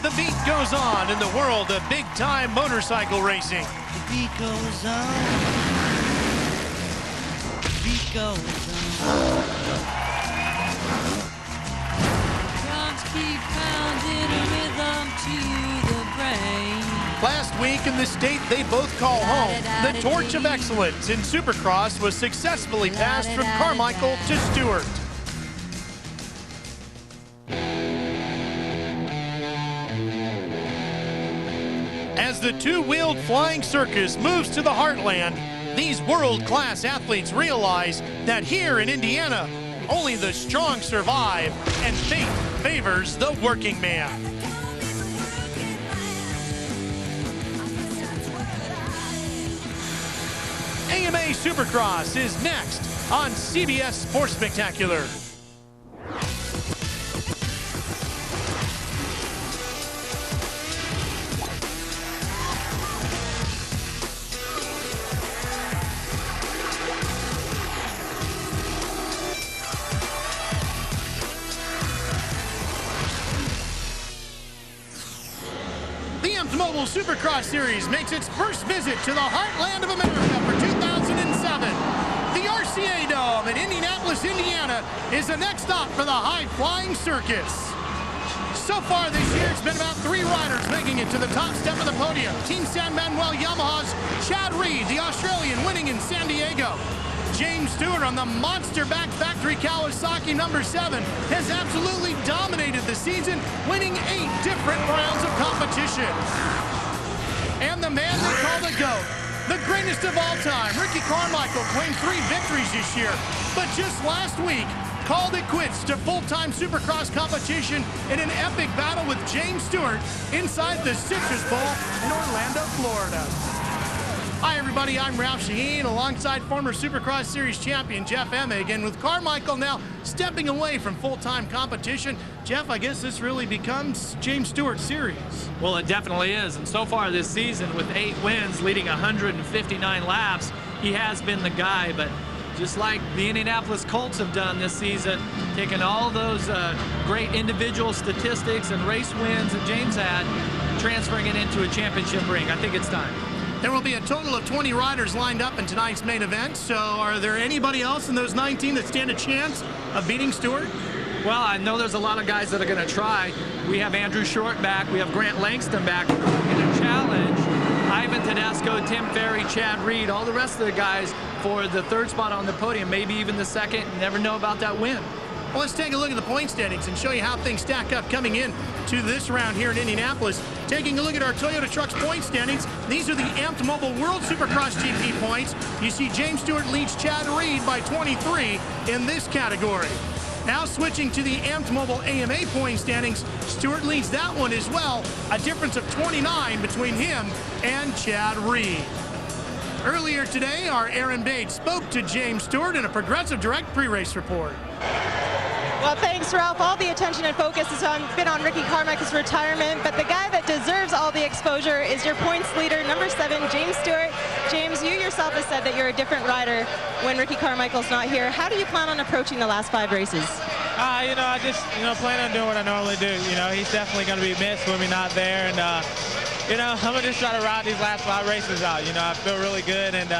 The beat goes on in the world of big-time motorcycle racing. The beat goes on. The beat goes on. Drums keep pounding a rhythm to the brain. Last week in the state they both call home, the torch of excellence in Supercross was successfully passed from Carmichael to Stewart. As the two-wheeled flying circus moves to the heartland, these world-class athletes realize that here in Indiana, only the strong survive and fate favors the working man. AMA Supercross is next on CBS Sports Spectacular. Mobile Supercross Series makes its first visit to the heartland of America for 2007. The RCA Dome in Indianapolis, Indiana is the next stop for the high-flying circus. So far this year, it's been about 3 riders making it to the top step of the podium. Team San Manuel Yamaha's Chad Reed, the Australian, winning in San Diego. James Stewart on the monster-backed factory Kawasaki #7 has absolutely dominated the season, winning 8 different rounds of competition. And the man they call the GOAT, the greatest of all time, Ricky Carmichael, claimed 3 victories this year, but just last week called it quits to full-time Supercross competition in an epic battle with James Stewart inside the Citrus Bowl in Orlando, Florida. Hi everybody, I'm Ralph Shaheen alongside former Supercross Series champion Jeff Emig, and with Carmichael now stepping away from full-time competition, Jeff, I guess this really becomes James Stewart's series. Well, it definitely is, and so far this season with 8 wins leading 159 laps, he has been the guy, but just like the Indianapolis Colts have done this season, taking all those great individual statistics and race wins that James had, transferring it into a championship ring. I think it's time. There will be a total of 20 riders lined up in tonight's main event, so are there anybody else in those 19 that stand a chance of beating Stewart? Well, I know there's a lot of guys that are going to try. We have Andrew Short back, we have Grant Langston back in a challenge. Ivan Tedesco, Tim Ferry, Chad Reed, all the rest of the guys for the 3rd spot on the podium, maybe even the 2nd. You never know about that win. Well, let's take a look at the point standings and show you how things stack up coming in to this round here in Indianapolis. Taking a look at our Toyota Trucks point standings, these are the Amped Mobile World Supercross GP points. You see James Stewart leads Chad Reed by 23 in this category. Now switching to the Amped Mobile AMA point standings, Stewart leads that one as well, a difference of 29 between him and Chad Reed. Earlier today, our Aaron Bates spoke to James Stewart in a Progressive Direct pre-race report. Well, thanks, Ralph. All the attention and focus has been on Ricky Carmichael's retirement, but the guy that deserves all the exposure is your points leader, #7, James Stewart. James, you yourself have said that you're a different rider when Ricky Carmichael's not here. How do you plan on approaching the last 5 races? I just, plan on doing what I normally do. He's definitely going to be missed when we're not there, and I'm going to just try to ride these last 5 races out. I feel really good, and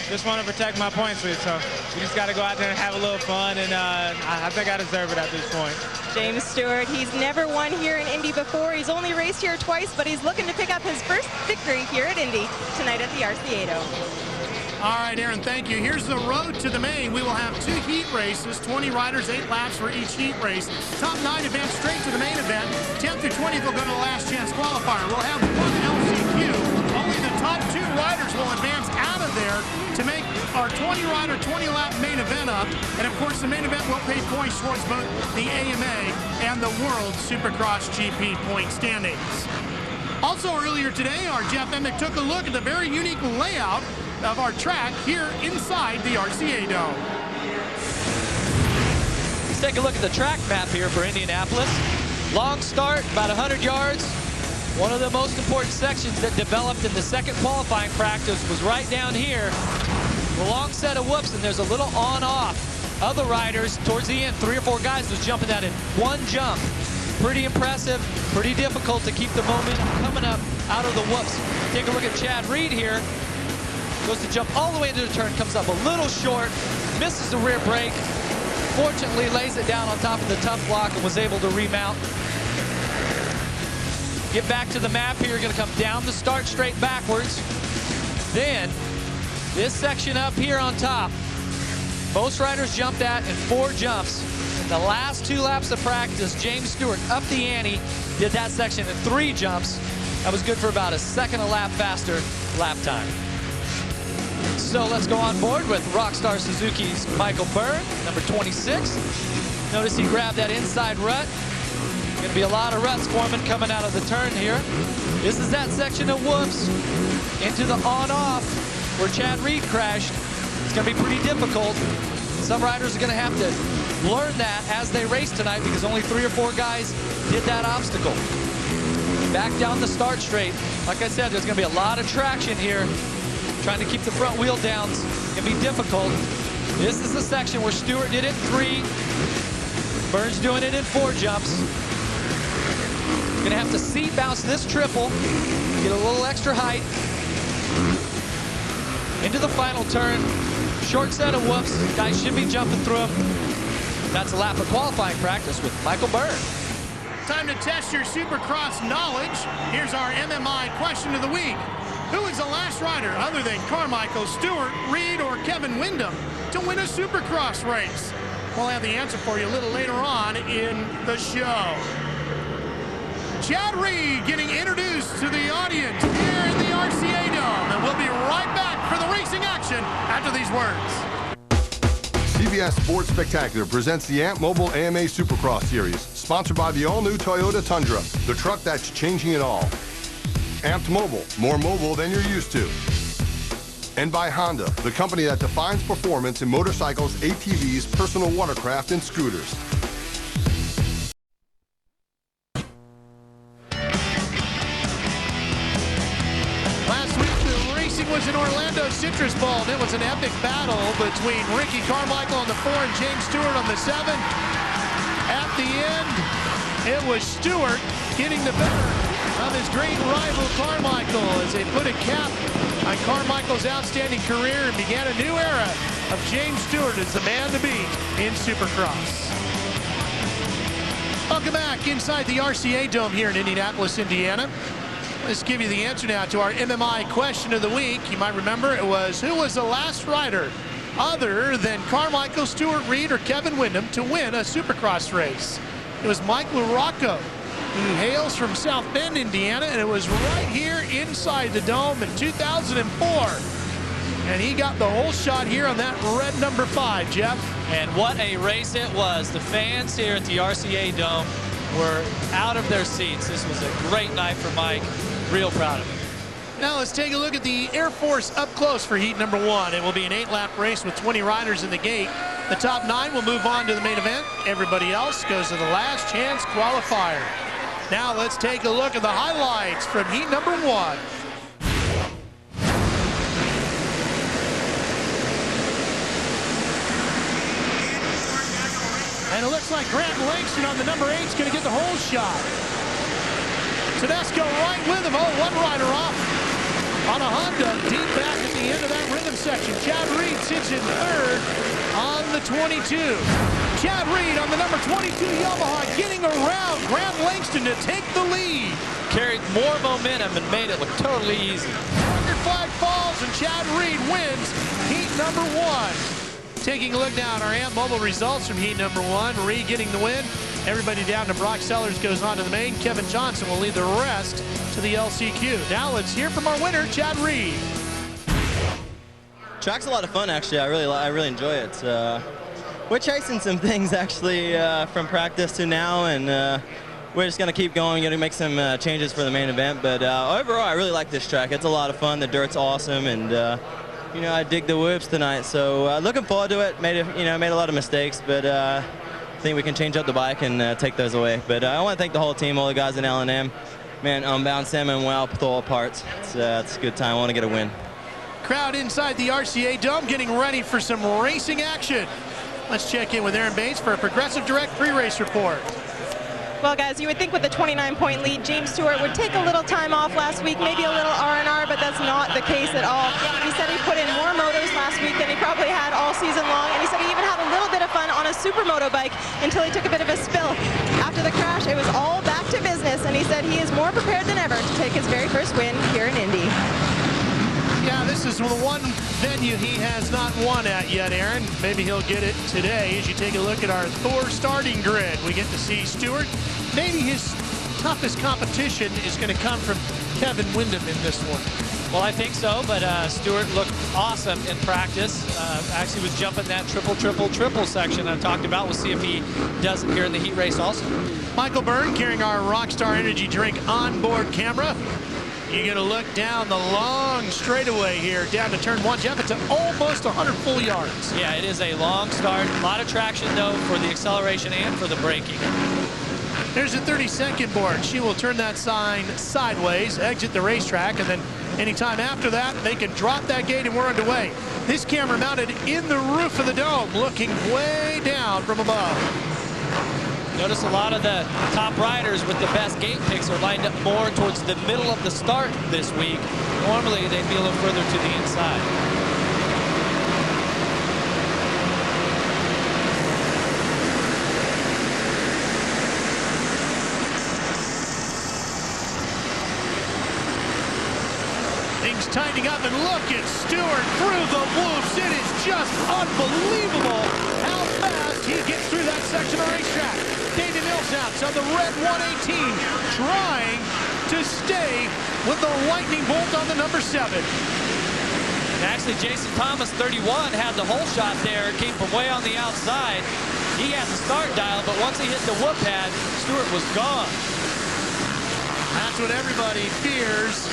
just want to protect my points lead. So we just got to go out there and have a little fun, and I think I deserve it at this point. James Stewart, he's never won here in Indy before. He's only raced here twice, but he's looking to pick up his first victory here at Indy tonight at the RCA Dome. All right, Aaron, thank you. Here's the road to the main. We will have 2 heat races, 20 riders, 8 laps for each heat race. Top 9 advance straight to the main event. 10th through 20th will go to the last chance qualifier. We'll have 1 LCQ. Only the top 2 riders will advance out of there to make our 20-rider, 20-lap main event up. And, of course, the main event will pay points towards both the AMA and the World Supercross GP point standings. Also earlier today, our Jeff Emig took a look at the very unique layout of our track here inside the RCA Dome. Let's take a look at the track map here for Indianapolis. Long start, about 100 yards. One of the most important sections that developed in the 2nd qualifying practice was right down here. A long set of whoops, and there's a little on-off. Other riders towards the end, 3 or 4 guys was jumping that in 1 jump. pretty impressive, pretty difficult to keep the momentum coming up out of the whoops. Take a look at Chad Reed here. Goes to jump all the way into the turn, comes up a little short, misses the rear brake. Fortunately, lays it down on top of the tough block and was able to remount. Get back to the map here. Going to come down the start straight backwards. Then, this section up here on top, most riders jumped at in 4 jumps. In the last 2 laps of practice, James Stewart up the ante, did that section in 3 jumps. That was good for about a second a lap faster lap time. So let's go on board with Rockstar Suzuki's Michael Byrne, number 26. Notice he grabbed that inside rut. Going to be a lot of ruts forming coming out of the turn here. This is that section of whoops into the on-off where Chad Reed crashed. It's going to be pretty difficult. Some riders are going to have to learn that as they race tonight because only 3 or 4 guys did that obstacle. Back down the start straight. Like I said, there's going to be a lot of traction here. Trying to keep the front wheel down can be difficult. This is the section where Stewart did it in 3. Byrne's doing it in 4 jumps. Gonna have to seat bounce this triple, get a little extra height. Into the final turn. Short set of whoops. Guys should be jumping through them. That's a lap of qualifying practice with Michael Byrne. Time to test your Supercross knowledge. Here's our MMI question of the week. Who is the last rider other than Carmichael, Stewart, Reed, or Kevin Windham to win a Supercross race? We'll have the answer for you a little later on in the show. Chad Reed getting introduced to the audience here in the RCA Dome, and we'll be right back for the racing action after these words. CBS Sports Spectacular presents the Amp Mobile AMA Supercross Series, sponsored by the all-new Toyota Tundra, the truck that's changing it all. Amped Mobile, more mobile than you're used to. And by Honda, the company that defines performance in motorcycles, ATVs, personal watercraft, and scooters. Last week, the racing was in Orlando Citrus Bowl, and it was an epic battle between Ricky Carmichael on the 4 and James Stewart on the 7. At the end, it was Stewart getting the better of his great rival Carmichael as they put a cap on Carmichael's outstanding career and began a new era of James Stewart as the man to beat in Supercross. Welcome back inside the RCA Dome here in Indianapolis, Indiana. Let's give you the answer now to our MMI question of the week. You might remember it was, who was the last rider other than Carmichael, Stewart, Reed, or Kevin Windham to win a Supercross race? It was Mike LaRocco, who hails from South Bend, Indiana, and it was right here inside the Dome in 2004. And he got the whole shot here on that red number 5, Jeff. And what a race it was. The fans here at the RCA Dome were out of their seats. This was a great night for Mike. Real proud of him. Now let's take a look at the Air Force up close for heat number 1. It will be an 8-lap race with 20 riders in the gate. The top 9 will move on to the main event. Everybody else goes to the last chance qualifier. Now let's take a look at the highlights from heat number 1. And it looks like Langston on the number 8 is going to get the whole shot. Tedesco right with him. Oh, 1 rider off on a Honda deep back at the end of that rhythm section. Chad Reed sits in 3rd on the 22. Chad Reed on the number 22 Yamaha getting around Grant Langston to take the lead. Carried more momentum and made it look totally easy. Record flag falls and Chad Reed wins heat number 1. Taking a look now at our Amp Mobile results from heat number 1. Reed getting the win. Everybody down to Brock Sellers goes on to the main. Kevin Johnson will lead the rest to the LCQ. Now let's hear from our winner, Chad Reed. Track's a lot of fun, actually. I really enjoy it. We're chasing some things, actually, from practice to now, and we're just going to keep going. Going to make some changes for the main event. But overall, I really like this track. It's a lot of fun. The dirt's awesome, and you know, I dig the whoops tonight. So looking forward to it. Made a lot of mistakes, but I think we can change up the bike and take those away. But I want to thank the whole team, all the guys in L&M. Man, Unbound, Sam, and Well, with all parts. It's a good time. I want to get a win. Crowd inside the RCA Dome getting ready for some racing action. Let's check in with Aaron Bates for a Progressive Direct pre-race report. Well, guys, you would think with a 29-point lead, James Stewart would take a little time off last week, maybe a little R&R, but that's not the case at all. He said he put in more motos last week than he probably had all season long, and he said he even had a little bit of fun on a supermoto bike until he took a bit of a spill. After the crash, it was all back to business, and he said he is more prepared than ever to take his very first win here in Indy. Yeah, this is the one venue he has not won at yet, Aaron. Maybe he'll get it today. As you take a look at our Thor starting grid, we get to see Stewart. Maybe his toughest competition is going to come from Kevin Windham in this one. Well, I think so, but Stewart looked awesome in practice. Actually was jumping that triple section I talked about. We'll see if he does it here in the heat race also. Michael Byrne carrying our Rockstar Energy drink onboard camera. You're going to look down the long straightaway here, down to turn 1, Jeff. It's almost 100 full yards. Yeah, it is a long start. A lot of traction, though, for the acceleration and for the braking. There's a 30-second board. She will turn that sign sideways, exit the racetrack, and then anytime after that, they can drop that gate and we're underway. This camera mounted in the roof of the dome, looking way down from above. Notice a lot of the top riders with the best gate picks are lined up more towards the middle of the start this week. Normally, they'd be a little further to the inside. Things tightening up, and look at Stewart through the whoops. It is just unbelievable how fast he gets through that section of racetrack. David Millsaps on the red 118, trying to stay with the lightning bolt on the number 7. And actually, Jason Thomas, 31, had the whole shot there. Came from way on the outside. He had the start dial, but once he hit the whoop pad, Stewart was gone. That's what everybody fears.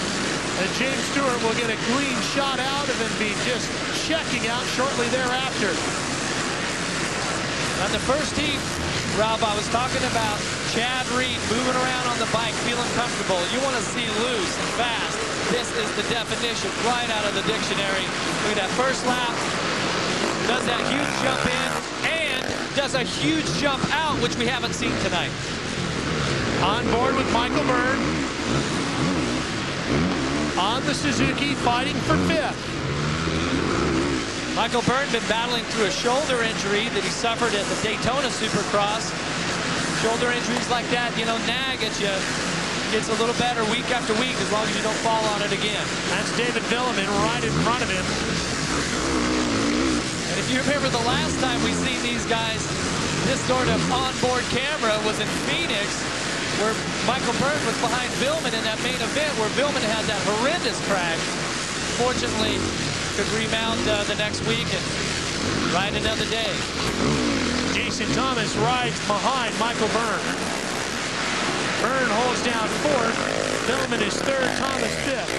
And James Stewart will get a clean shot out and then be just checking out shortly thereafter. On the first heat, Rob, I was talking about Chad Reed moving around on the bike, feeling comfortable. You want to see loose and fast. This is the definition right out of the dictionary. Look at that first lap. Does that huge jump in and does a huge jump out, which we haven't seen tonight. On board with Michael Byrne. On the Suzuki, fighting for 5th. Michael Byrne been battling through a shoulder injury that he suffered at the Daytona Supercross. Shoulder injuries like that, you know, nag at you. Gets a little better week after week as long as you don't fall on it again. That's David Vuillemin right in front of him. And if you remember the last time we seen these guys, this sort of onboard camera was in Phoenix, where Michael Byrne was behind Vuillemin in that main event, where Vuillemin had that horrendous crash. Fortunately, could remount the next week and ride another day. Jason Thomas rides behind Michael Byrne. Byrne holds down 4th. Vuillemin is 3rd, Thomas 5th.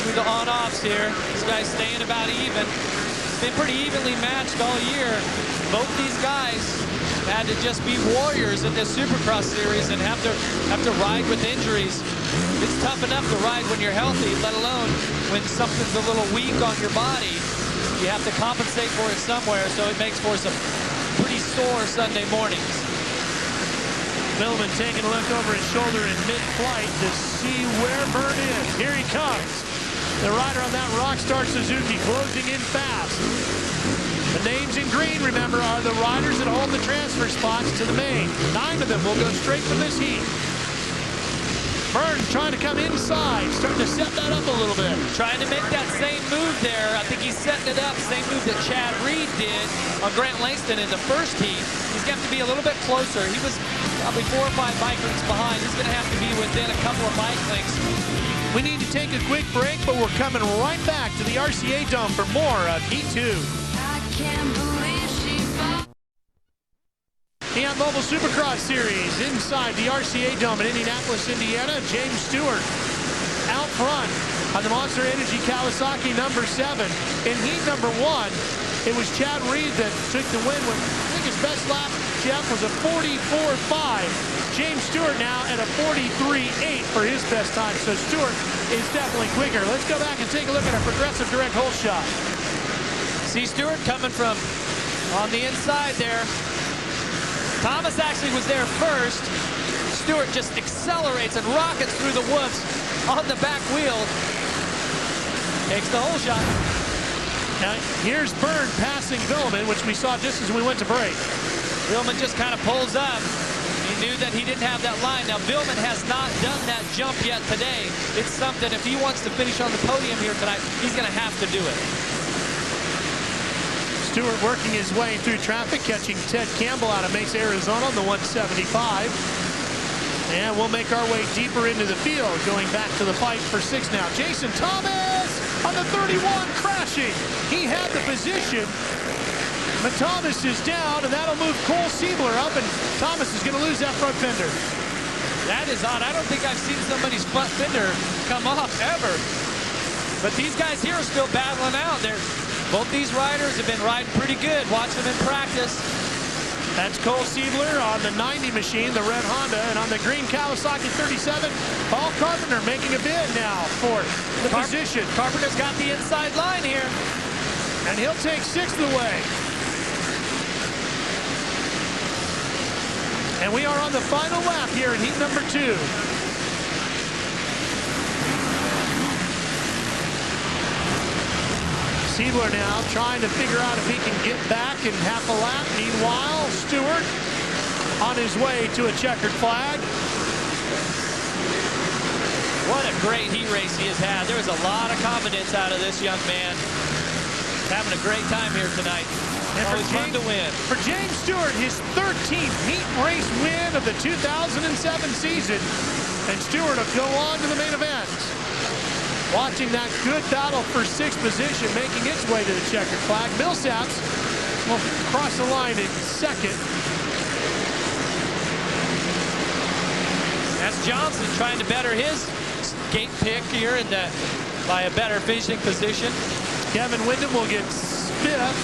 Through the on-offs here. This guy's staying about even. It's been pretty evenly matched all year. Both these guys had to just be warriors in this Supercross series and have to ride with injuries. It's tough enough to ride when you're healthy, let alone when something's a little weak on your body. You have to compensate for it somewhere, so it makes for some pretty sore Sunday mornings. Vuillemin taking a look over his shoulder in mid-flight to see where Byrne is. Here he comes. The rider on that Rockstar Suzuki closing in fast. The names in green, remember, are the riders that hold the transfer spots to the main. 9 of them will go straight from this heat. Byrne trying to come inside, starting to set that up a little bit. Trying to make that same move there. I think he's setting it up, same move that Chad Reed did on Grant Langston in the first heat. He's going to have to be a little bit closer. He was probably 4 or 5 bike lengths behind. He's going to have to be within a couple of bike lengths. We need to take a quick break, but we're coming right back to the RCA Dome for more of Heat 2. The Mobile Supercross Series inside the RCA Dome in Indianapolis, Indiana. James Stewart out front on the Monster Energy Kawasaki number 7. In heat number 1, it was Chad Reed that took the win with, I think his best lap, Jeff, was a 44.5. James Stewart now at a 43.8 for his best time. So Stewart is definitely quicker. Let's go back and take a look at our progressive direct hole shot. See Stewart coming from on the inside there. Thomas actually was there first. Stewart just accelerates and rockets through the whoops on the back wheel. Takes the whole shot. Now, here's Byrne passing Vuillemin, which we saw just as we went to break. Vuillemin just kind of pulls up. He knew that he didn't have that line. Now, Vuillemin has not done that jump yet today. It's something, if he wants to finish on the podium here tonight, he's going to have to do it. Stewart working his way through traffic, catching Ted Campbell out of Mesa, Arizona on the 175. And we'll make our way deeper into the field, going back to the fight for 6 now. Jason Thomas on the 31 crashing. He had the position, but Thomas is down, and that'll move Cole Siebler up, and Thomas is going to lose that front fender. That is odd. I don't think I've seen somebody's front fender come off ever. But these guys here are still battling out. Both these riders have been riding pretty good. Watch them in practice. That's Cole Siebler on the 90 machine, the red Honda, and on the green Kawasaki 37, Paul Carpenter making a bid now for the position. Carpenter's got the inside line here. And he'll take 6th away. And we are on the final lap here in heat number 2. Siebler now trying to figure out if he can get back in half a lap. Meanwhile, Stewart on his way to a checkered flag. What a great heat race he has had. There was a lot of confidence out of this young man. Having a great time here tonight. And always fun to win. For James Stewart, his 13th heat race win of the 2007 season. And Stewart will go on to the main event. Watching that good battle for 6th position, making its way to the checkered flag. Millsaps will cross the line in 2nd. That's Johnson trying to better his gate pick here by a better finishing position. Kevin Windham will get 5th.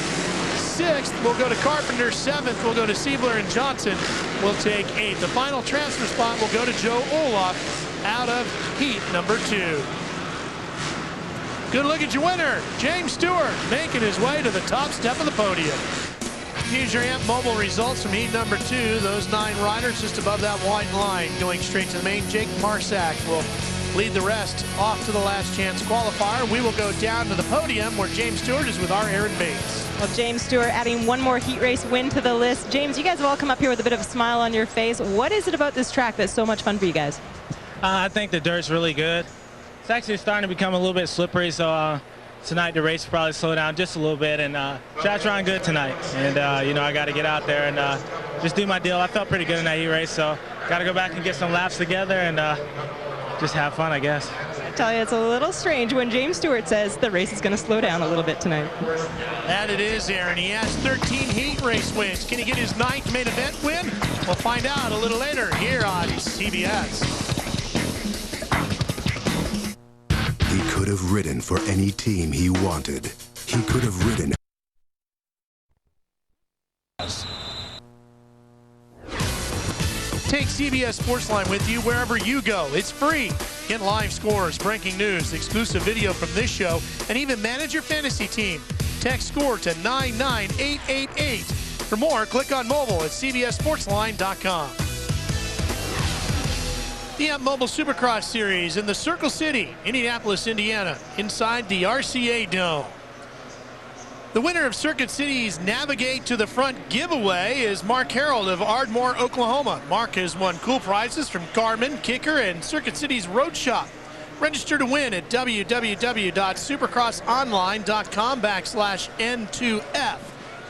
6th will go to Carpenter. 7th will go to Siebler, and Johnson will take 8th. The final transfer spot will go to Joe Olaf out of heat number 2. Good look at your winner, James Stewart, making his way to the top step of the podium. Here's your AMP Mobile results from heat number 2. Those 9 riders just above that white line going straight to the main. Jake Marsack will lead the rest off to the last chance qualifier. We will go down to the podium where James Stewart is with our Aaron Bates. Well, James Stewart adding one more heat race win to the list. James, you guys have all come up here with a bit of a smile on your face. What is it about this track that's so much fun for you guys? I think the dirt's really good. It's actually starting to become a little bit slippery, so tonight the race will probably slow down just a little bit, and track's running good tonight. And, you know, I got to get out there and just do my deal. I felt pretty good in that heat race, so got to go back and get some laps together and just have fun, I guess. I tell you, it's a little strange when James Stewart says the race is going to slow down a little bit tonight. That it is, Aaron. He has 13 heat race wins. Can he get his 9th main event win? We'll find out a little later here on CBS. He could have ridden for any team he wanted. He could have ridden. Take CBS Sportsline with you wherever you go. It's free. Get live scores, breaking news, exclusive video from this show, and even manage your fantasy team. Text SCORE to 99888. For more, click on mobile at cbssportsline.com. The AMP Mobile Supercross Series in the Circle City, Indianapolis, Indiana, inside the RCA Dome. The winner of Circuit City's Navigate to the Front giveaway is Mark Harold of Ardmore, Oklahoma. Mark has won cool prizes from Garmin, Kicker, and Circuit City's Road Shop. Register to win at www.supercrossonline.com/N2F.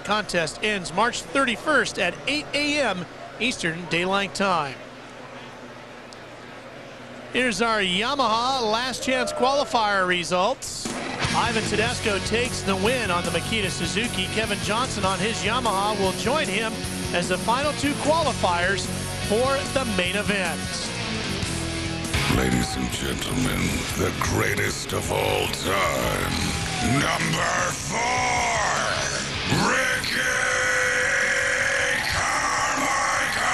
Contest ends March 31st at 8 a.m. Eastern Daylight Time. Here's our Yamaha last chance qualifier results. Ivan Tedesco takes the win on the Makita Suzuki. Kevin Johnson on his Yamaha will join him as the final 2 qualifiers for the main event. Ladies and gentlemen, the greatest of all time, number 4, Ricky Carmichael.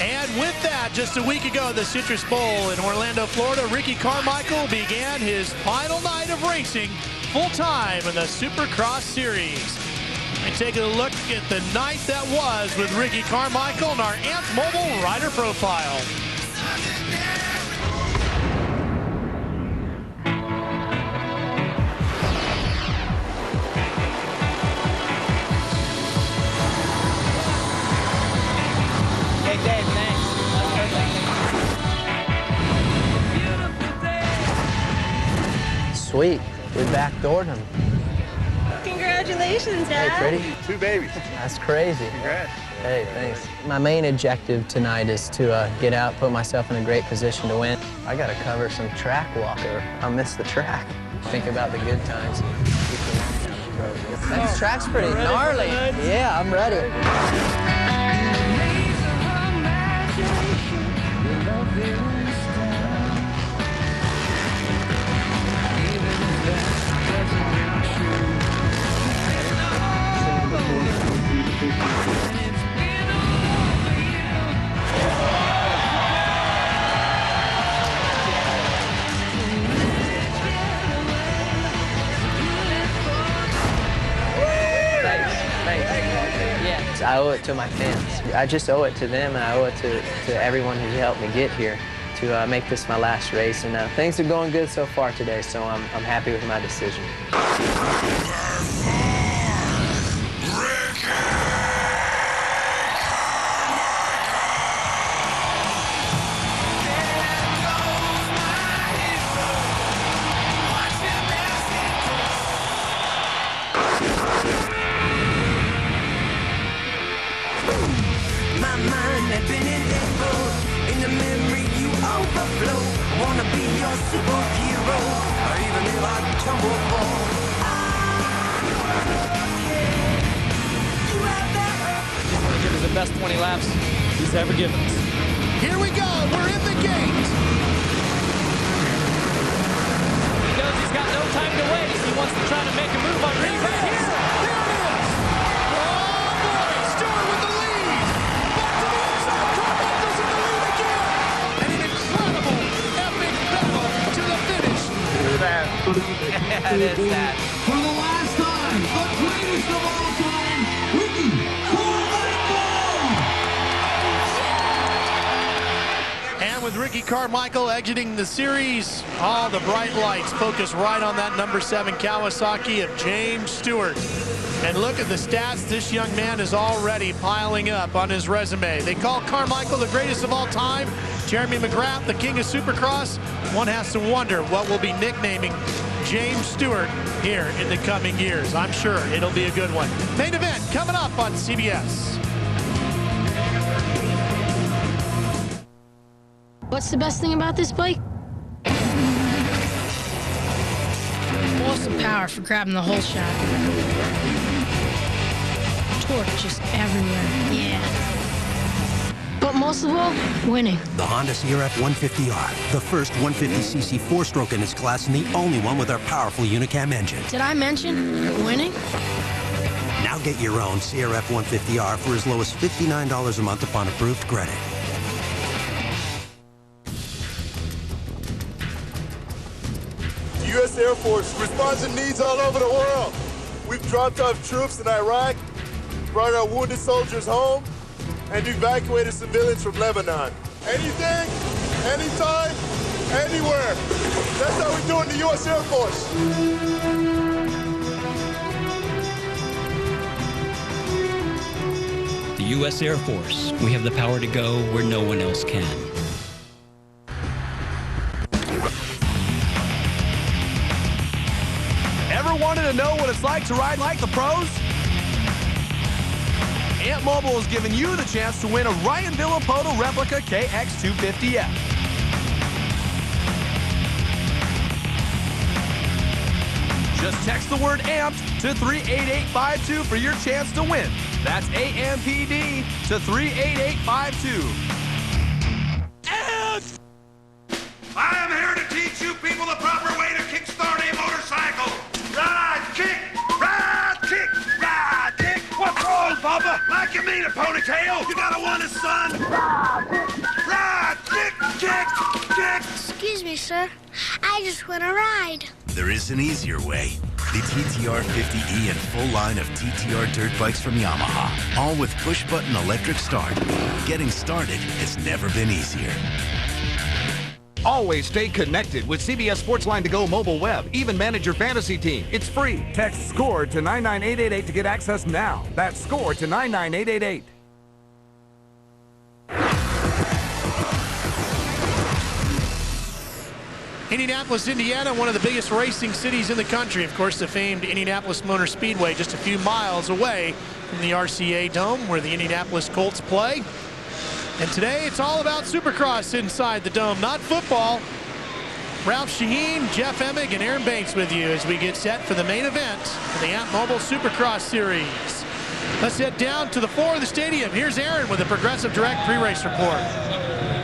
And with that, just a week ago, the Citrus Bowl in Orlando, Florida, Ricky Carmichael began his final night of racing full-time in the Supercross Series. taking a look at the night that was with Ricky Carmichael and our Amp Mobile Rider Profile. Hey, Dave, thanks. Sweet. We backdoored him. Congratulations, Dad. Hey, pretty. 2 babies. That's crazy. Congrats. Hey, thanks. My main objective tonight is to get out, put myself in a great position to win. I got to cover some track walker. I miss the track. Think about the good times. That track's pretty gnarly. Yeah, I'm ready. I owe it to my fans. I just owe it to them, and I owe it to everyone who helped me get here to make this my last race. And things are going good so far today, so I'm happy with my decision. Give us the best 20 laps he's ever given us. Here we go. We're in the gate. He knows he's got no time to waste. He wants to try to make a move on Ricky right here. There it is. Oh, boy. Stewart with the lead. Back to the inside. Carmichael's in the lead again. And an incredible, epic battle to the finish. Yeah, it is that. For the last time, the greatest of all time, Ricky Carmichael! And with Ricky Carmichael exiting the series, all the bright lights focus right on that number 7 Kawasaki of James Stewart. And look at the stats this young man is already piling up on his resume. They call Carmichael the greatest of all time. Jeremy McGrath, the king of Supercross. One has to wonder what we'll be nicknaming James Stewart here in the coming years. I'm sure it'll be a good one. Main event coming up on CBS. What's the best thing about this bike? Awesome power for grabbing the whole shot. Torque just everywhere. Yeah. But most of all, winning. The Honda CRF 150R, the first 150cc four-stroke in its class and the only one with our powerful Unicam engine. Did I mention winning? Now get your own CRF 150R for as low as $59 a month upon approved credit. The U.S. Air Force responds to needs all over the world. We've dropped off troops in Iraq, brought our wounded soldiers home, and evacuated civilians from Lebanon. Anything, anytime, anywhere. That's how we do it in the U.S. Air Force. The U.S. Air Force. We have the power to go where no one else can. Ever wanted to know what it's like to ride like the pros? Amp Mobile has given you the chance to win a Ryan Villapoto replica KX250F. Just text the word AMPED to 38852 for your chance to win. That's AMPD to 38852. I am here to teach you people the proper way to kickstart a motorcycle. Ride, kick, ride, kick, ride, kick. What's wrong, Bubba? Like you mean a ponytail? You gotta want it, son. Ride, kick, kick, kick. Excuse me, sir. I just want to ride. There is an easier way. the TTR 50E and full line of TTR dirt bikes from Yamaha. All with push-button electric start. Getting started has never been easier. Always stay connected with CBS Sportsline to Go mobile web. Even manage your fantasy team. It's free. Text SCORE to 99888 to get access now. That's SCORE to 99888. Indianapolis, Indiana, one of the biggest racing cities in the country. Of course, the famed Indianapolis Motor Speedway just a few miles away from the RCA Dome where the Indianapolis Colts play. And today it's all about Supercross inside the Dome, not football. Ralph Shaheen, Jeff Emig, and Aaron Bates with you as we get set for the main event of the Amp Mobile Supercross Series. Let's head down to the floor of the stadium. Here's Aaron with a Progressive Direct pre-race report.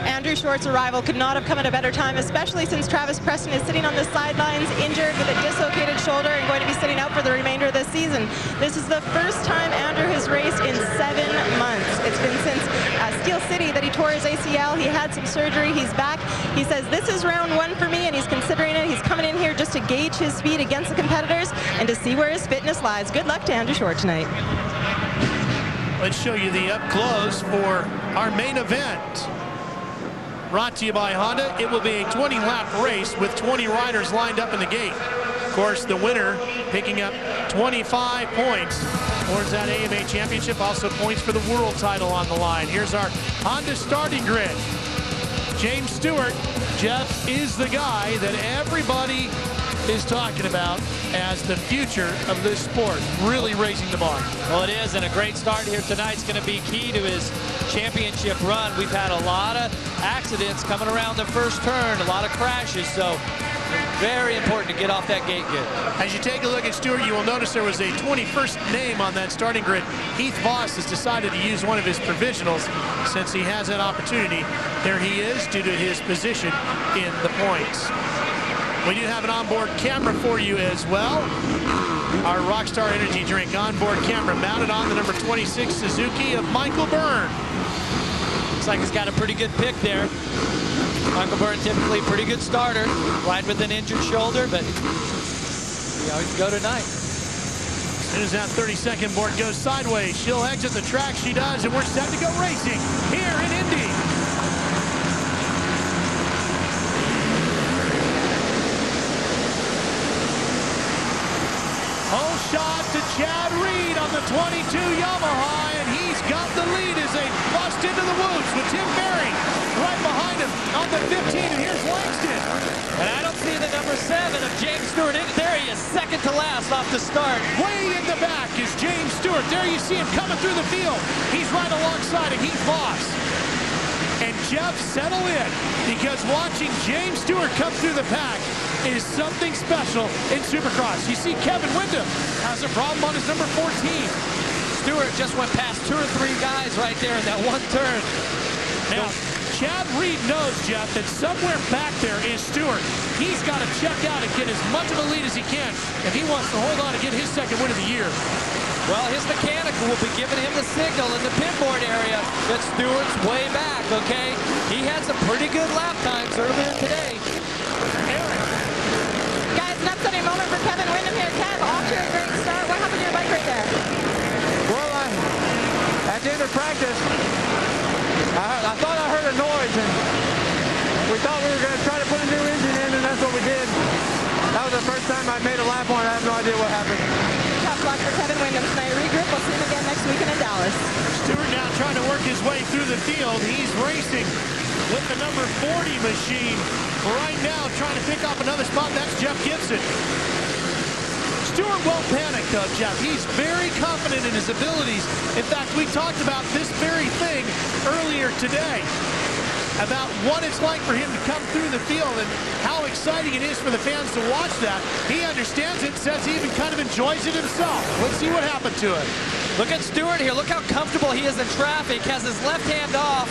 Andrew Short's arrival could not have come at a better time, especially since Travis Preston is sitting on the sidelines injured with a dislocated shoulder and going to be sitting out for the remainder of the season. This is the first time Andrew has raced in 7 months. It's been since Steel City that he tore his ACL. He had some surgery. He's back. He says, this is round 1 for me, and he's considering it. He's coming in here just to gauge his speed against the competitors and to see where his fitness lies. Good luck to Andrew Short tonight. Let's show you the up close for our main event. Brought to you by Honda. It will be a 20-lap race with 20 riders lined up in the gate. Of course, the winner picking up 25 points towards that AMA championship. Also points for the world title on the line. Here's our Honda starting grid. James Stewart, Jeff, is the guy that everybody is talking about as the future of this sport, really raising the bar. Well, it is, and a great start here tonight is going to be key to his championship run. We've had a lot of accidents coming around the first turn, a lot of crashes, so very important to get off that gate good. As you take a look at Stewart, you will notice there was a 21st name on that starting grid. Heath Voss has decided to use one of his provisionals since he has that opportunity. There he is due to his position in the points. We do have an onboard camera for you as well. Our Rockstar Energy Drink onboard camera mounted on the number 26 Suzuki of Michael Byrne. Looks like he's got a pretty good pick there. Michael Byrne, typically pretty good starter. Ride with an injured shoulder, but see how he's go tonight. As soon as that 32nd board goes sideways, she'll exit the track. She does, and we're set to go racing here in Indy. Whole shot to Chad Reed on the 22 Yamaha, and he's got the lead as they bust into the woods with Tim Ferry right behind him on the 15, and here's Langston. And I don't see the number 7 of James Stewart. There he is, second to last off the start. Way in the back is James Stewart. There you see him coming through the field. He's right alongside of Heath Voss. And Jeff, settle in, because watching James Stewart come through the pack is something special in Supercross. You see Kevin Windham has a problem on his number 14. Stewart just went past 2 or 3 guys right there in that one turn. Now, Chad Reed knows, Jeff, that somewhere back there is Stewart. He's got to check out and get as much of a lead as he can if he wants to hold on and get his second win of the year. Well, his mechanical will be giving him the signal in the pinboard area that Stewart's way back, okay? He had some pretty good lap times earlier today. Guys, an upsetting moment for Kevin Windham here. Kev, off to a great start. What happened to your bike right there? Well, at the end of practice, I thought I heard a noise, and we thought we were going to try to put a new engine in, and that's what we did. That was the first time I made a lap on it. I have no idea what happened. Tough luck for Kevin Windham tonight. Regroup. We'll see him again next weekend in Dallas. Stewart now trying to work his way through the field. He's racing with the number 40 machine. Right now, trying to pick up another spot. That's Jeff Gibson. Stewart won't panic, though, Jeff. He's very confident in his abilities. In fact, we talked about this very thing earlier today, about what it's like for him to come through the field and how exciting it is for the fans to watch that. He understands it, says he even kind of enjoys it himself. Let's see what happened to it. Look at Stewart here. Look how comfortable he is in traffic. Has his left hand off,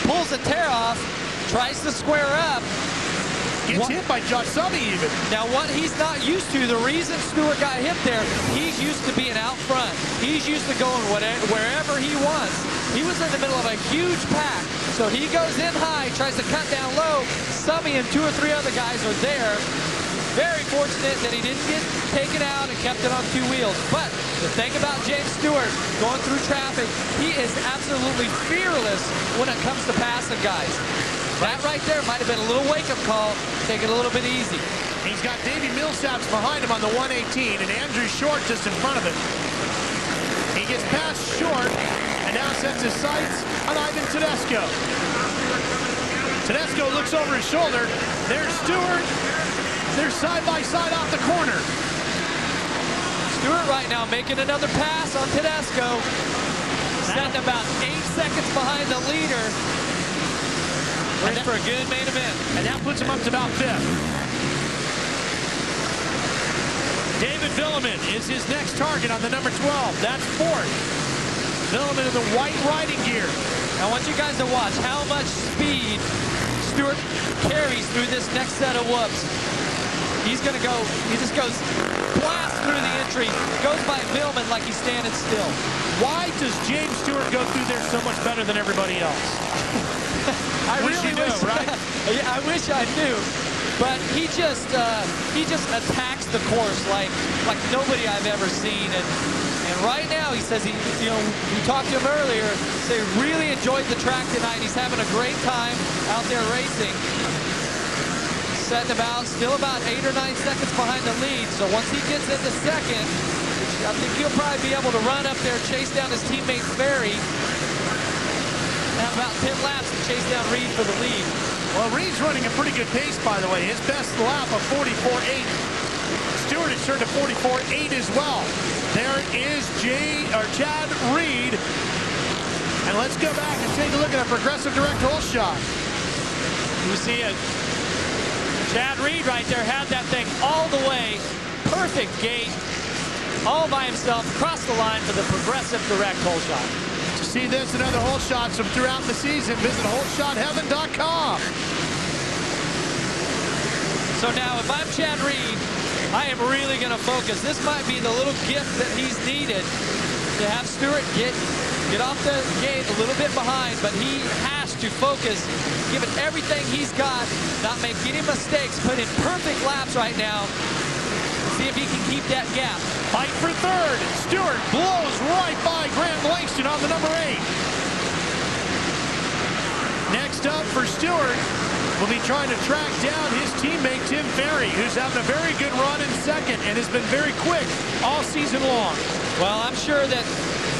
pulls the tear off, tries to square up. Gets hit by Josh Summey even. Now what he's not used to, the reason Stewart got hit there, he's used to being out front. He's used to going wherever he wants. He was in the middle of a huge pack, so he goes in high, tries to cut down low. Summey and 2 or 3 other guys are there. Very fortunate that he didn't get taken out and kept it on 2 wheels. But the thing about James Stewart going through traffic, he is absolutely fearless when it comes to passing guys. That right there might have been a little wake-up call. Take it a little bit easy. He's got Davey Millsaps behind him on the 118 and Andrew Short just in front of him. He gets past Short and now sets his sights on Ivan Tedesco. Tedesco looks over his shoulder. There's Stewart. They're side by side off the corner. Stewart right now making another pass on Tedesco. Setting about 8 seconds behind the leader. Ready for a good main event. And that puts him up to about 5th. David Vuillemin is his next target on the number 12. That's 4th. Vuillemin in the white riding gear. I want you guys to watch how much speed Stewart carries through this next set of whoops. He's going to go, he just goes blast through the entry, goes by Vuillemin like he's standing still. Why does James Stewart go through there so much better than everybody else? I wish really you knew, right? Yeah, I wish I knew. But he just attacks the course like nobody I've ever seen. And right now he says we talked to him earlier. He really enjoyed the track tonight. He's having a great time out there racing. Setting still about 8 or 9 seconds behind the lead. So once he gets into second, I think he'll probably be able to run up there, chase down his teammate Ferry. Have about 10 laps to chase down Reed for the lead. Well, Reed's running a pretty good pace, by the way. His best lap of 44.8. Stewart has turned to 44.8 as well. There is Chad Reed. And let's go back and take a look at a progressive direct hole shot. You see it. Chad Reed right there had that thing all the way. Perfect gate. All by himself across the line for the progressive direct hole shot. To see this and other hole shots from throughout the season, visit holeshotheaven.com. So now, if I'm Chad Reed, I am really going to focus. This might be the little gift that he's needed to have Stewart get off the gate a little bit behind, but he has to focus, give it everything he's got, not make any mistakes, put in perfect laps right now. See if he can keep that gap. Fight for 3rd. Stewart blows right by Grant Langston on the number 8. Next up for Stewart, will be trying to track down his teammate Tim Ferry, who's having a very good run in second and has been very quick all season long. Well, I'm sure that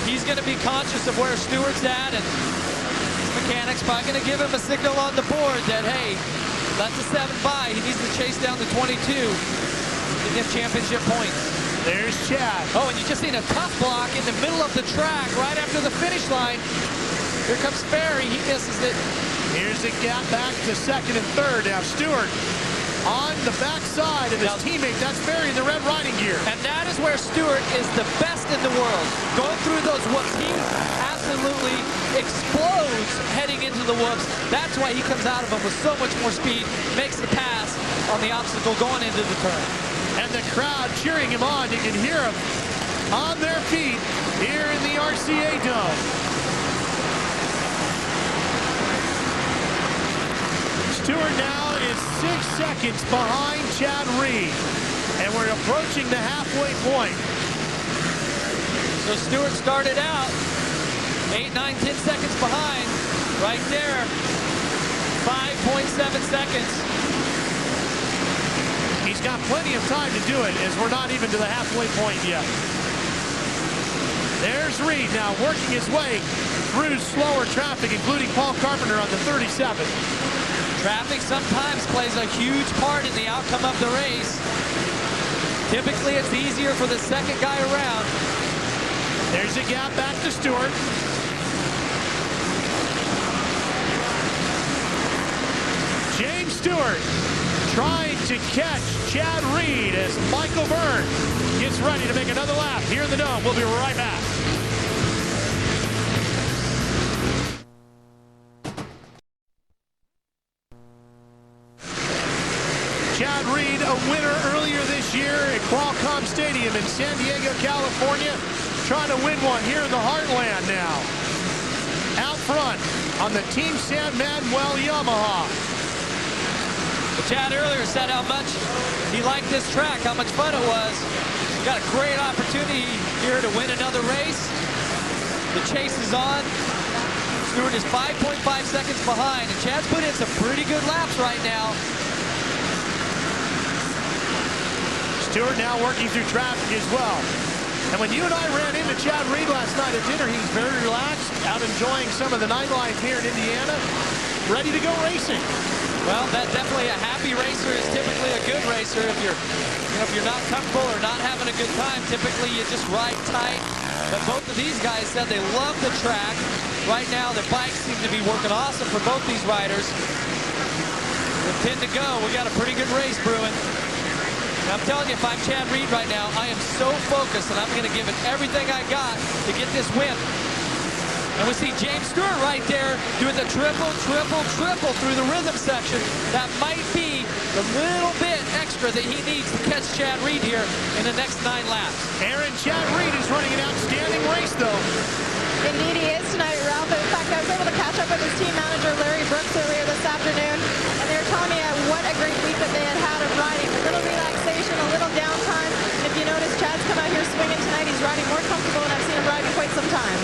he's going to be conscious of where Stewart's at, and his mechanic's probably going to give him a signal on the board that, hey, let the 7 by. He needs to chase down the 22. To get championship points. There's Chad. Oh, and you just seen a tough block in the middle of the track right after the finish line. Here comes Ferry. He misses it. Here's a gap back to 2nd and 3rd. Now Stewart on the backside of his teammate. That's Ferry in the red riding gear. And that is where Stewart is the best in the world. Going through those whoops, he absolutely explodes heading into the whoops. That's why he comes out of them with so much more speed, makes the pass on the obstacle going into the turn. And the crowd cheering him on. You can hear them on their feet here in the RCA Dome. Stewart now is 6 seconds behind Chad Reed. And we're approaching the halfway point. So Stewart started out 8, 9, 10 seconds behind. Right there. 5.7 seconds. He's got plenty of time to do it, as we're not even to the halfway point yet. There's Reed now working his way through slower traffic, including Paul Carpenter on the 37. Traffic sometimes plays a huge part in the outcome of the race. Typically, it's easier for the second guy around. There's a gap back to Stewart. James Stewart trying to catch Chad Reed as Michael Byrne gets ready to make another lap here in the Dome. We'll be right back. Chad Reed, a winner earlier this year at Qualcomm Stadium in San Diego, California, trying to win one here in the Heartland now. Out front on the Team San Manuel Yamaha. But Chad earlier said how much he liked this track, how much fun it was. Got a great opportunity here to win another race. The chase is on. Stewart is 5.5 seconds behind, and Chad's put in some pretty good laps right now. Stewart now working through traffic as well. And when you and I ran into Chad Reed last night at dinner, he was very relaxed, out enjoying some of the nightlife here in Indiana, ready to go racing. Well, that definitely a happy racer is typically a good racer. If you're not comfortable or not having a good time, typically you just ride tight. But both of these guys said they love the track. Right now, the bikes seem to be working awesome for both these riders. With 10 to go, we got a pretty good race brewing. And I'm telling you, if I'm Chad Reed right now, I am so focused, and I'm going to give it everything I got to get this win. And we see James Stewart right there doing the triple, triple, triple through the rhythm section. That might be the little bit extra that he needs to catch Chad Reed here in the next 9 laps. Aaron, Chad Reed is running an outstanding race, though. Indeed he is tonight, Ralph. In fact, I was able to catch up with his team manager, Larry Brooks, earlier this afternoon, and they were telling me what a great week that they had had of riding. A little relaxation, a little downtime. And if you notice, Chad's come out here swinging tonight. He's riding more comfortable than I've seen him ride in quite some time.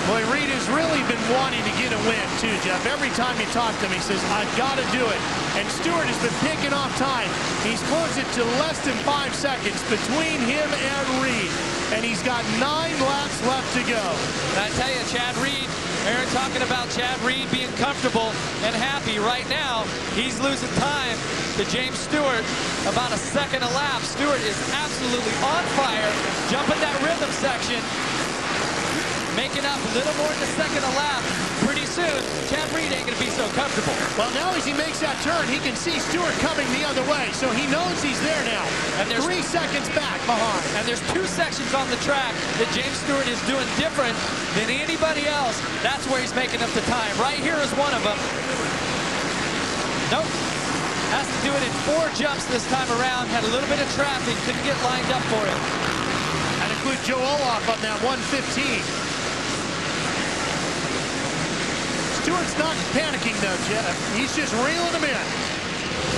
Boy, Reed has really been wanting to get a win, too, Jeff. Every time you talk to him, he says, I've got to do it. And Stewart has been picking off time. He's closed it to less than 5 seconds between him and Reed. And he's got 9 laps left to go. And I tell you, Chad Reed, Aaron talking about Chad Reed being comfortable and happy. Right now, he's losing time to James Stewart about a second a lap. Stewart is absolutely on fire, jumping that rhythm section, making up a little more than a second a lap. Pretty soon, Chad Reed ain't going to be so comfortable. Well, now as he makes that turn, he can see Stewart coming the other way, so he knows he's there now. And there's 3 seconds back behind. And there's 2 sections on the track that James Stewart is doing different than anybody else. That's where he's making up the time. Right here is one of them. Nope. Has to do it in 4 jumps this time around. Had a little bit of traffic. Couldn't get lined up for him. That includes Joe Olaf on that 115. Stewart's not panicking, though, Jeff. He's just reeling them in.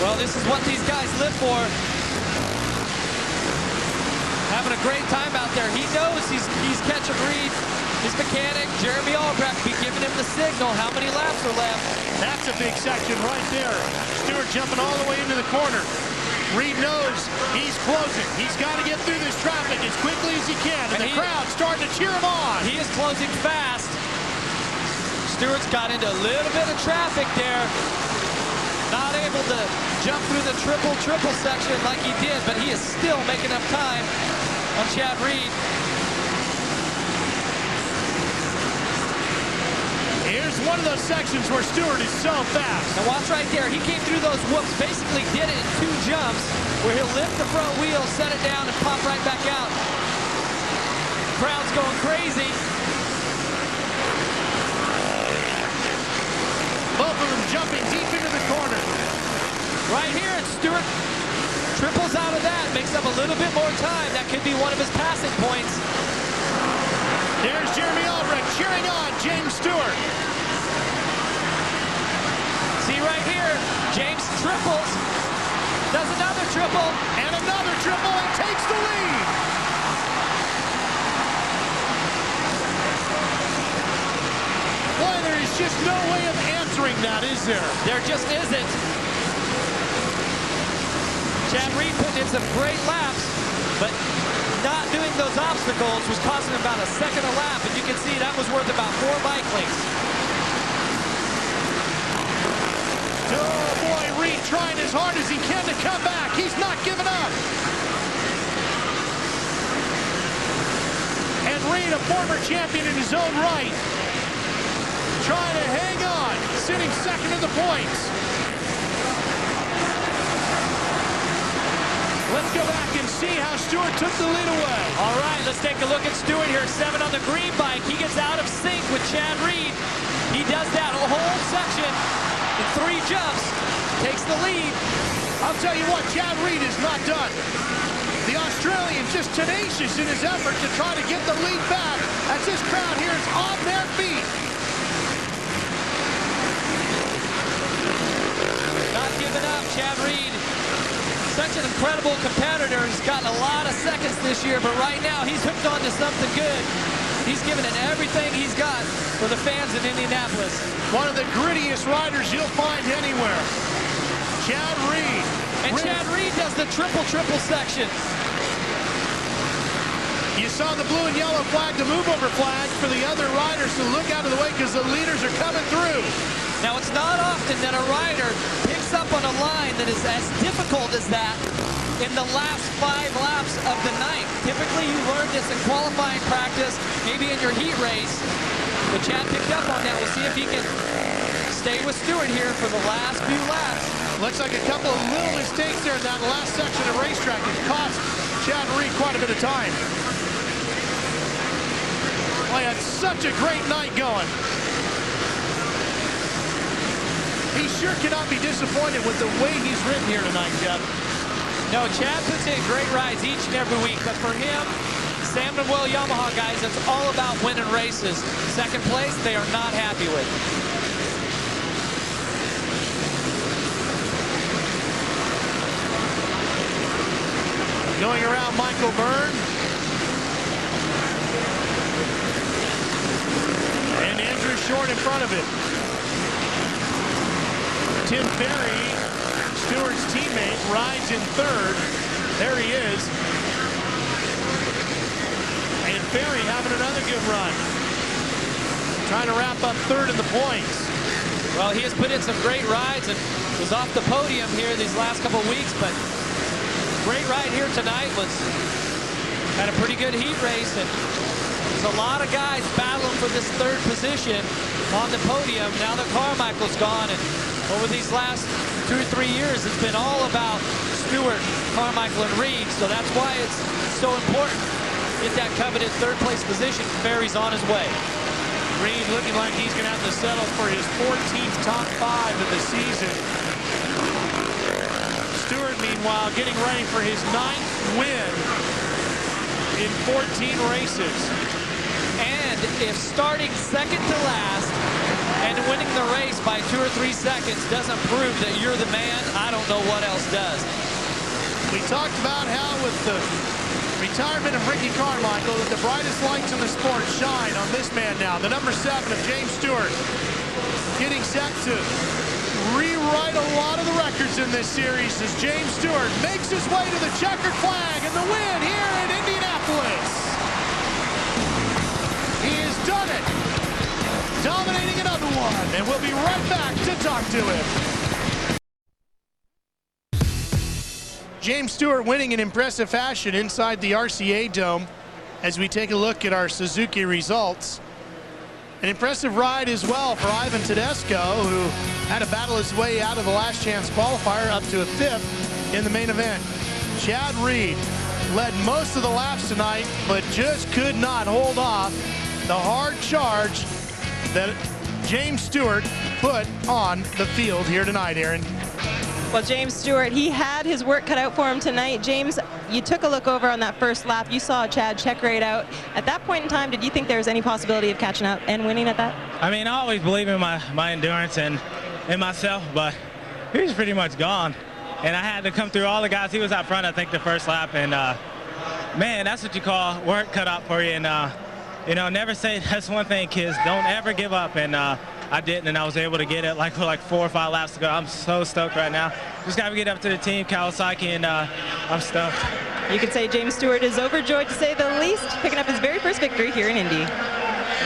Well, this is what these guys live for. Having a great time out there. He knows he's catching Reed. His mechanic, Jeremy Albrecht, be giving him the signal. How many laps are left? That's a big section right there. Stewart jumping all the way into the corner. Reed knows he's closing. He's got to get through this traffic as quickly as he can. And the crowd's starting to cheer him on. He is closing fast. Stewart's got into a little bit of traffic there. Not able to jump through the triple section like he did, but he is still making up time on Chad Reed. Here's one of those sections where Stewart is so fast. Now watch right there. He came through those whoops, basically did it in 2 jumps, where he'll lift the front wheel, set it down, and pop right back out. Crowd's going crazy. Both of them jumping deep into the corner. Right here, and Stewart triples out of that, makes up a little bit more time. That could be one of his passing points. There's Jeremy Albrecht cheering on James Stewart. See right here, James triples, does another triple, and another triple, and takes the lead. Boy, there is just no way of answering that, is there? There just isn't. Chad Reed putting in some great laps, but not doing those obstacles was costing him about a second a lap, and you can see that was worth about 4 bike links. Oh boy, Reed trying as hard as he can to come back. He's not giving up. And Reed, a former champion in his own right, trying to hang on, sitting second in the points. Let's go back and see how Stewart took the lead away. All right, let's take a look at Stewart here. 7 on the green bike. He gets out of sync with Chad Reed. He does that whole section in 3 jumps. Takes the lead. I'll tell you what, Chad Reed is not done. The Australian just tenacious in his effort to try to get the lead back as this crowd here is on their feet. Not giving up, Chad Reed. Such an incredible competitor. He's gotten a lot of seconds this year, but right now he's hooked on to something good. He's given it everything he's got for the fans in Indianapolis. One of the grittiest riders you'll find anywhere. Chad Reed. And Chad Reed does the triple section. You saw the blue and yellow flag, the move over flag for the other riders to look out of the way because the leaders are coming through. Now, it's not often that a rider picks up on a line that is as difficult as that in the last 5 laps of the night. Typically, you learn this in qualifying practice, maybe in your heat race. But Chad picked up on that. We'll see if he can stay with Stewart here for the last few laps. Looks like a couple of little mistakes there in that last section of racetrack. It cost Chad Reed quite a bit of time. Well, he had such a great night going. He sure cannot be disappointed with the way he's ridden here tonight, Jeff. No, Chad puts in great rides each and every week, but for him, Sam Manuel Yamaha guys, it's all about winning races. Second place, they are not happy with. Going around Michael Byrne. And Andrew Short in front of him. Tim Ferry, Stewart's teammate, rides in third. There he is. And Ferry having another good run. Trying to wrap up third in the points. Well, he has put in some great rides and was off the podium here these last couple of weeks, but great ride here tonight. Had a pretty good heat race, and there's a lot of guys battling for this third position on the podium now that Carmichael's gone. And over these last 2 or 3 years, it's been all about Stewart, Carmichael, and Reed. So that's why it's so important to get that coveted third place position. Ferry's on his way. Reed looking like he's going to have to settle for his 14th top 5 of the season. Stewart, meanwhile, getting ready for his 9th win in 14 races. And if starting second to last and winning the race by 2 or 3 seconds doesn't prove that you're the man, I don't know what else does. We talked about how with the retirement of Ricky Carmichael that the brightest lights in the sport shine on this man now, the number 7 of James Stewart, getting set to rewrite a lot of the records in this series as James Stewart makes his way to the checkered flag and the win here in Indianapolis. He has done it, dominating another one, and we'll be right back to talk to him. James Stewart winning in impressive fashion inside the RCA Dome as we take a look at our Suzuki results. An impressive ride as well for Ivan Tedesco, who had to battle his way out of the last chance qualifier up to a 5th in the main event. Chad Reed led most of the laps tonight, but just could not hold off the hard charge that James Stewart put on the field here tonight, Aaron. Well, James Stewart, he had his work cut out for him tonight. James, you took a look over on that first lap. You saw Chad check right out. At that point in time, did you think there was any possibility of catching up and winning at that? I mean, I always believe in my endurance and in myself, but he was pretty much gone. And I had to come through all the guys. He was out front, I think, the first lap. And, man, that's what you call work cut out for you. And, you know, never say, that's one thing, kids. Don't ever give up. And I didn't, and I was able to get it like 4 or 5 laps to go. I'm so stoked right now. Just got to get up to the team, Kawasaki, and I'm stoked. You could say James Stewart is overjoyed, to say the least, picking up his very first victory here in Indy.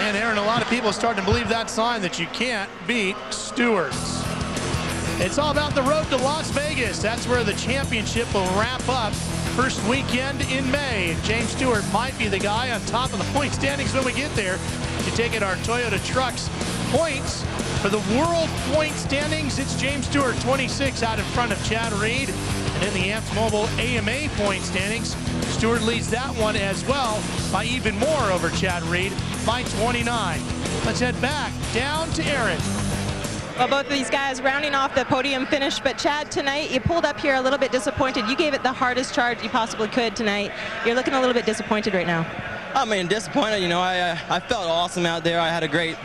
And Aaron, a lot of people are starting to believe that sign that you can't beat Stewart's. It's all about the road to Las Vegas. That's where the championship will wrap up. First weekend in May. James Stewart might be the guy on top of the point standings when we get there. You take it, our Toyota trucks points for the world point standings. It's James Stewart 26 out in front of Chad Reed. And in the Amps Mobile AMA point standings, Stewart leads that one as well by even more over Chad Reed by 29. Let's head back down to Aaron. Well, both of these guys rounding off the podium finish, but Chad, tonight you pulled up here a little bit disappointed. You gave it the hardest charge you possibly could tonight. You're looking a little bit disappointed right now. I mean, disappointed. You know, I felt awesome out there. I had a great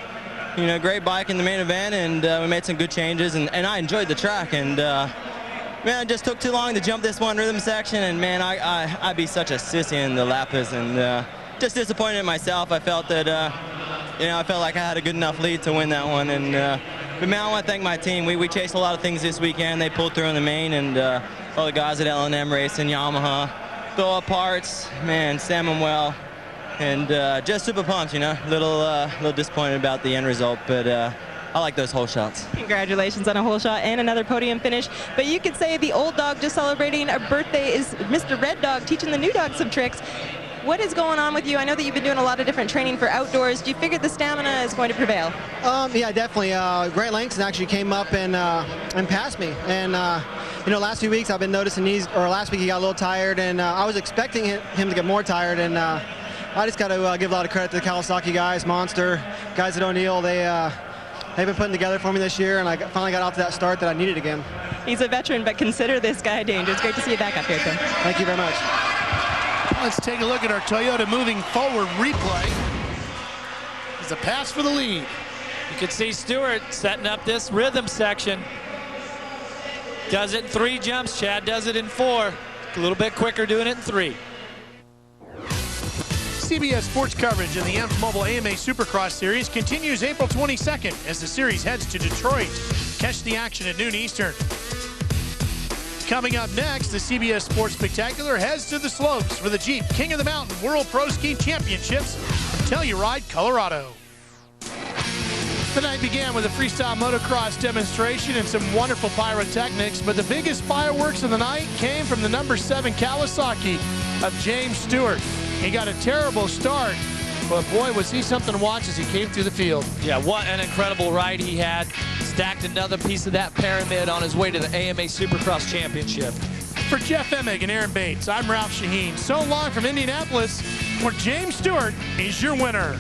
bike in the main event, and we made some good changes, and I enjoyed the track. And man, it just took too long to jump this one rhythm section, and man, I'd be such a sissy in the Lapis, and just disappointed in myself. I felt that I felt like I had a good enough lead to win that one, and. But man, I want to thank my team. We chased a lot of things this weekend. They pulled through in the main, and all the guys at L&M Racing, Yamaha, Throw Up Parts, man, Sam Manuel, and just super pumped, you know. Little disappointed about the end result, but I like those hole shots. Congratulations on a hole shot and another podium finish. But you could say the old dog just celebrating a birthday is Mr. Red Dog, teaching the new dog some tricks. What is going on with you? I know that you've been doing a lot of different training for outdoors. Do you figure the stamina is going to prevail? Yeah, definitely. Grant Langston actually came up and passed me. And last few weeks I've been noticing last week he got a little tired, and I was expecting him to get more tired. And I just got to give a lot of credit to the Kawasaki guys, Monster, guys at O'Neill. They've been putting together for me this year, and I finally got off to that start that I needed again. He's a veteran, but consider this guy dangerous. Great to see you back up here, Tim. Thank you very much. Let's take a look at our Toyota moving forward replay. It's a pass for the lead. You can see Stewart setting up this rhythm section. Does it in 3 jumps. Chad does it in 4. A little bit quicker doing it in 3. CBS Sports coverage in the Amped Mobile AMA Supercross Series continues April 22nd as the series heads to Detroit. Catch the action at noon Eastern. Coming up next, the CBS Sports Spectacular heads to the slopes for the Jeep King of the Mountain World Pro Ski Championships from Telluride, Colorado. The night began with a freestyle motocross demonstration and some wonderful pyrotechnics, but the biggest fireworks of the night came from the number 7 Kawasaki of James Stewart. He got a terrible start, but boy, was he something to watch as he came through the field. Yeah, what an incredible ride he had. Stacked another piece of that pyramid on his way to the AMA Supercross Championship. For Jeff Emig and Aaron Bates, I'm Ralph Shaheen. So long from Indianapolis, where James Stewart is your winner.